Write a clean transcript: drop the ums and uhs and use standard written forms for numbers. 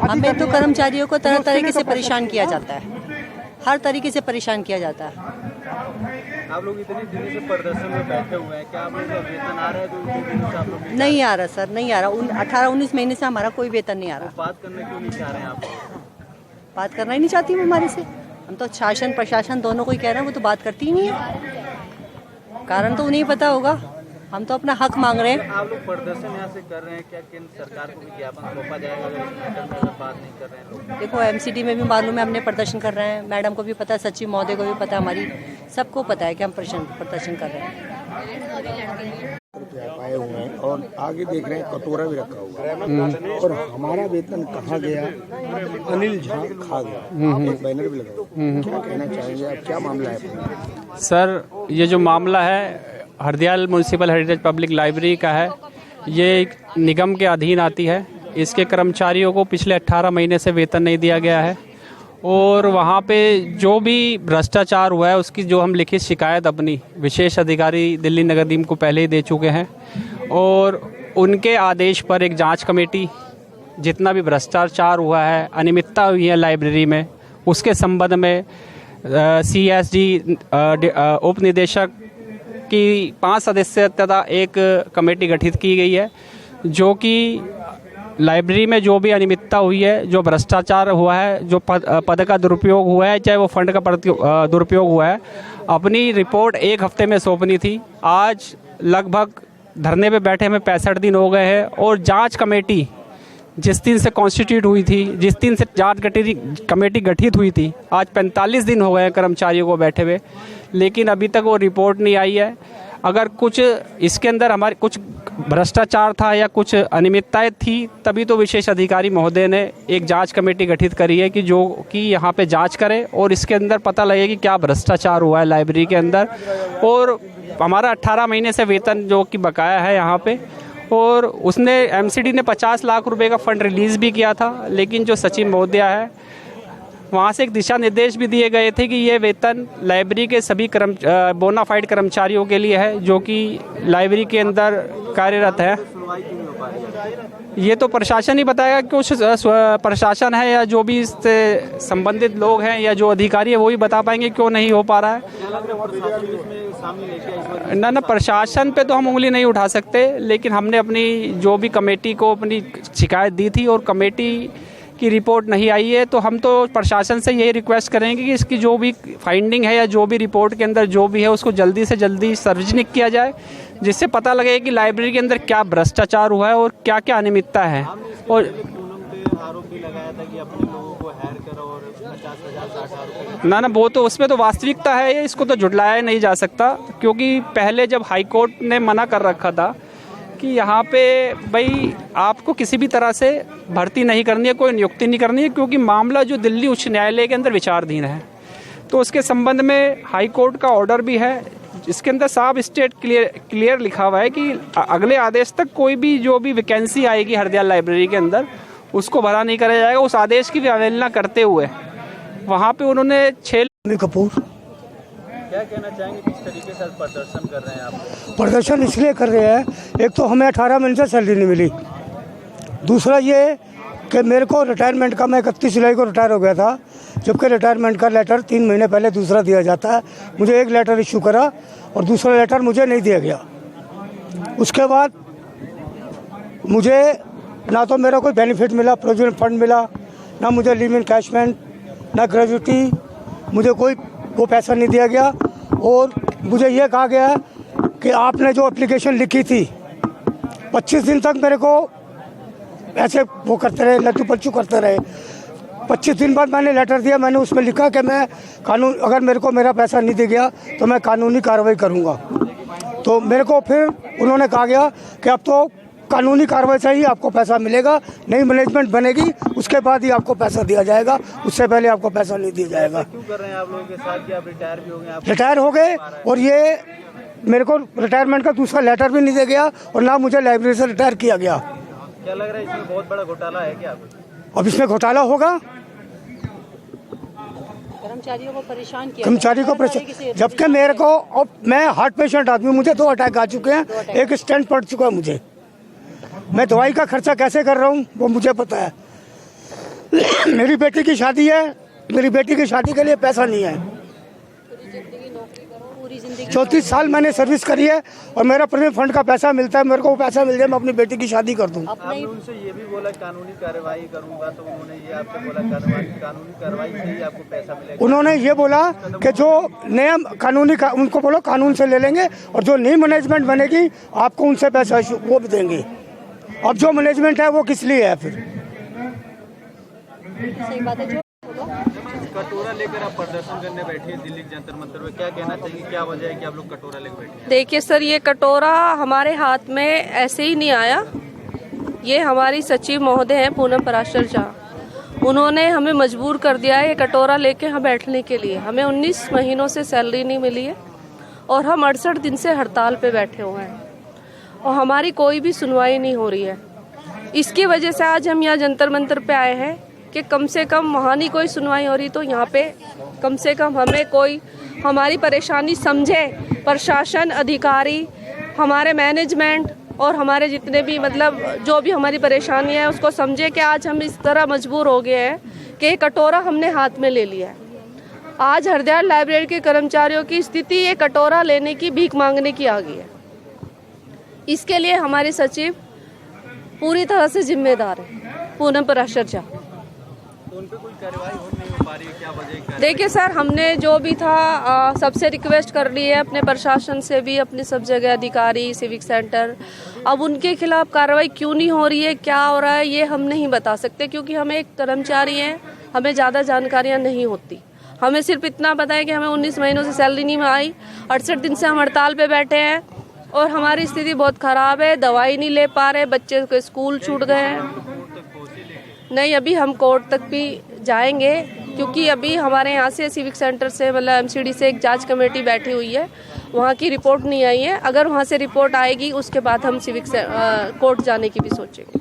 हमें तो कर्मचारियों को तरह तरीके से परेशान किया जाता है, हर तरीके से परेशान किया जाता है। आप लोग इतने दिनों से प्रदर्शन में बैठे हुए हैं, क्या आप लोगों का वेतन आ रहा है? जो दिनों से आप लोग नहीं आ रहा सर, नहीं आ रहा। 18-19 महीने से हमारा कोई वेतन नहीं आ रहा। बात करने क्यों नहीं चाह रहे हैं आप? बात करना ही नहीं चाहती वो हमारे से। हम तो शासन प्रशासन दोनों को ही कह रहे हैं, वो तो बात करती ही नहीं है। कारण तो उन्हें पता होगा। हम तो अपना हक मांग रहे हैं। आप लोग प्रदर्शन यहाँ से कर रहे हैं, क्या केंद्र सरकार को भी ज्ञापन सौंपा जाएगा अगर इस मैटर में अगर बात नहीं कर रहे हैं लोग? देखो एमसीडी में भी मालूम है हमने प्रदर्शन कर रहे हैं, मैडम को भी पता है, सचिव महोदय को भी पता है, हमारी सबको पता है कि हम प्रदर्शन कर रहे हैं। पाए हुए हैं और आगे देख रहे हैं कटोरा भी रखा हुआ है और हमारा वेतन कहाँ गया, अनिल झा खा गया, एक बैनर भी लगा हुआ। क्या कहना चाहेंगे आप, क्या मामला है? सर ये जो मामला है Hardayal municipal heritage public library का है। ये एक निगम के अधीन आती है। इसके कर्मचारियों को पिछले 18 महीने से वेतन नहीं दिया गया है और वहाँ पे जो भी भ्रष्टाचार हुआ है उसकी जो हम लिखित शिकायत अपनी विशेष अधिकारी दिल्ली नगर निगम को पहले ही दे चुके हैं और उनके आदेश पर एक जांच कमेटी जितना भी भ्रष्टाचार हुआ है, अनियमितता हुई है लाइब्रेरी में, उसके संबंध में CSD उप निदेशक की 5 सदस्य तथा एक कमेटी गठित की गई है जो कि लाइब्रेरी में जो भी अनियमितता हुई है, जो भ्रष्टाचार हुआ है, जो पद का दुरुपयोग हुआ है, चाहे वो फंड का दुरुपयोग हुआ है, अपनी रिपोर्ट 1 हफ्ते में सौंपनी थी। आज लगभग धरने पे बैठे हमें 65 दिन हो गए हैं और जांच कमेटी जिस दिन से कॉन्स्टिट्यूट हुई थी, जिस दिन से जांच कमेटी गठित हुई थी, आज 45 दिन हो गए हैं कर्मचारियों को बैठे हुए, लेकिन अभी तक वो रिपोर्ट नहीं आई है। अगर कुछ इसके अंदर हमारे कुछ भ्रष्टाचार था या कुछ अनियमितताएं थी तभी तो विशेष अधिकारी महोदय ने एक जांच कमेटी गठित करी है कि जो कि यहाँ पे जांच करे और इसके अंदर पता लगे कि क्या भ्रष्टाचार हुआ है लाइब्रेरी के अंदर। और हमारा 18 महीने से वेतन जो कि बकाया है यहाँ पे, और उसने एमसीडी ने 50 लाख रुपए का फंड रिलीज़ भी किया था, लेकिन जो सचिव महोदय है वहाँ से एक दिशा निर्देश भी दिए गए थे कि ये वेतन लाइब्रेरी के सभी बोनाफाइड कर्मचारियों के लिए है जो कि लाइब्रेरी के अंदर कार्यरत है। ये तो प्रशासन ही बताएगा, कुछ प्रशासन है या जो भी इससे संबंधित लोग हैं या जो अधिकारी है वो ही बता पाएंगे क्यों नहीं हो पा रहा है। ना प्रशासन पे तो हम उंगली नहीं उठा सकते, लेकिन हमने अपनी जो भी कमेटी को अपनी शिकायत दी थी और कमेटी की रिपोर्ट नहीं आई है, तो हम तो प्रशासन से यही रिक्वेस्ट करेंगे कि इसकी जो भी फाइंडिंग है या जो भी रिपोर्ट के अंदर जो भी है उसको जल्दी से जल्दी सार्वजनिक किया जाए, जिससे पता लगे कि लाइब्रेरी के अंदर क्या भ्रष्टाचार हुआ है और क्या क्या अनियमितता है। और आरोप भी लगाया था कि अपने लोगों को हायर करो और 50,000 ना वो तो उसमें तो वास्तविकता है, इसको तो झुटलाया नहीं जा सकता, क्योंकि पहले जब हाईकोर्ट ने मना कर रखा था कि यहाँ पे भाई आपको किसी भी तरह से भर्ती नहीं करनी है, कोई नियुक्ति नहीं करनी है, क्योंकि मामला जो दिल्ली उच्च न्यायालय के अंदर विचाराधीन है, तो उसके संबंध में हाई कोर्ट का ऑर्डर भी है। इसके अंदर साफ स्टेट क्लियर लिखा हुआ है कि अगले आदेश तक कोई भी जो भी वैकेंसी आएगी हरदयाल लाइब्रेरी के अंदर उसको भरा नहीं करा जाएगा। उस आदेश की भी अवहेलना करते हुए वहाँ पे उन्होंने 6 कपूर क्या कहना चाहेंगे, किस तरीके से प्रदर्शन कर रहे हैं आप? प्रदर्शन इसलिए कर रहे हैं, एक तो हमें 18 महीने से सैलरी नहीं मिली, दूसरा ये कि मेरे को रिटायरमेंट का, मैं 31 जुलाई को रिटायर हो गया था, जबकि रिटायरमेंट का लेटर 3 महीने पहले दूसरा दिया जाता है। मुझे एक लेटर इशू करा और दूसरा लेटर मुझे नहीं दिया गया। उसके बाद मुझे ना तो मेरा कोई बेनिफिट मिला, प्रोविडेंट फंड मिला, ना मुझे लीव इनकैशमेंट, ना ग्रेजुटी, मुझे कोई वो पैसा नहीं दिया गया। और मुझे ये कहा गया कि आपने जो एप्लीकेशन लिखी थी 25 दिन तक मेरे को ऐसे वो करते रहे, लट्टू पच्चू करते रहे। 25 दिन बाद मैंने लेटर दिया, मैंने उसमें लिखा कि मैं कानून, अगर मेरे को मेरा पैसा नहीं दे गया तो मैं कानूनी कार्रवाई करूँगा। तो मेरे को फिर उन्होंने कहा गया कि अब तो कानूनी कार्रवाई से ही आपको पैसा मिलेगा, नई मैनेजमेंट बनेगी उसके बाद ही आपको पैसा दिया जाएगा, उससे पहले आपको पैसा नहीं दिया जाएगा। क्यों कर रहे हैं आप लोगों के साथ कि आप रिटायर भी हो गए? आप रिटायर हो गए और ये मेरे को रिटायरमेंट का दूसरा लेटर भी नहीं दिया गया और ना मुझे लाइब्रेरी से रिटायर किया गया। क्या लग रहा है इसमें बहुत बड़ा घोटाला है क्या? अब इसमें घोटाला होगा, कर्मचारियों को परेशान किया, कर्मचारी को परेशान, जबकि मेरे को, अब मैं हार्ट पेशेंट आदमी, मुझे 2 अटैक आ चुके हैं, एक स्टेंट पड़ चुका है मुझे, मैं दवाई का खर्चा कैसे कर रहा हूँ वो मुझे पता है। मेरी बेटी की शादी है, मेरी बेटी की शादी के लिए पैसा नहीं है। पूरी जिंदगी 34 साल मैंने सर्विस करी है और मेरा प्रेम फंड का पैसा मिलता है। मेरे को वो पैसा मिल जाए, मैं अपनी बेटी की शादी कर दूं। आपने उनसे ये भी बोला कानूनी कार्रवाई करूंगा, तो उन्होंने ये आपसे बोला कानूनी कार्रवाई से ही आपको पैसा मिलेगा। उन्होंने ये बोला कि जो नया उनको बोलो कानून से ले लेंगे और जो नई मैनेजमेंट बनेगी आपको उनसे पैसा वो भी देंगे। अब जो मैनेजमेंट है वो किस लिए है फिर? सही बात है। जो कटोरा लेकर आप प्रदर्शन करने बैठे हैं दिल्ली के जंतर मंतर में, क्या कहना चाहिए, क्या वजह है कि आप लोग कटोरा लेकर बैठे हैं? देखिए सर, ये कटोरा हमारे हाथ में ऐसे ही नहीं आया। ये हमारी सचिव महोदय हैं पूनम पराशर झा, उन्होंने हमें मजबूर कर दिया है ये कटोरा लेके हम बैठने के लिए। हमें 19 महीनों से सैलरी नहीं मिली है और हम 68 दिन से हड़ताल पे बैठे हुए हैं और हमारी कोई भी सुनवाई नहीं हो रही है। इसकी वजह से आज हम यहाँ जंतर मंतर पे आए हैं कि कम से कम वहाँ नहीं कोई सुनवाई हो रही तो यहाँ पे कम से कम हमें कोई हमारी परेशानी समझे। प्रशासन, अधिकारी, हमारे मैनेजमेंट और हमारे जितने भी मतलब जो भी हमारी परेशानी है उसको समझे कि आज हम इस तरह मजबूर हो गए हैं कि ये कटोरा हमने हाथ में ले लिया है। आज हरदयाल लाइब्रेरी के कर्मचारियों की स्थिति ये कटोरा लेने की, भीख मांगने की आ गई है। इसके लिए हमारी सचिव पूरी तरह से जिम्मेदार है, पूनम पराशर झा। तो उन पे कोई कार्रवाई नहीं हो पा रही है, क्या वजह है? देखिए सर, हमने जो भी था सबसे रिक्वेस्ट कर ली है, अपने प्रशासन से भी, अपने सब जगह अधिकारी, सिविक सेंटर। अब उनके खिलाफ कार्रवाई क्यों नहीं हो रही है, क्या हो रहा है, ये हम नहीं बता सकते क्योंकि हम एक कर्मचारी हैं, हमें ज़्यादा जानकारियाँ नहीं होती। हमें सिर्फ इतना पता है कि हमें 19 महीनों से सैलरी नहीं आई, 68 दिन से हम हड़ताल पे बैठे हैं और हमारी स्थिति बहुत ख़राब है। दवाई नहीं ले पा रहे, बच्चे के स्कूल छूट गए हैं। नहीं, अभी हम कोर्ट तक भी जाएंगे क्योंकि अभी हमारे यहाँ से सिविक सेंटर से मतलब एमसीडी से एक जांच कमेटी बैठी हुई है, वहाँ की रिपोर्ट नहीं आई है। अगर वहाँ से रिपोर्ट आएगी उसके बाद हम कोर्ट जाने की भी सोचेंगे।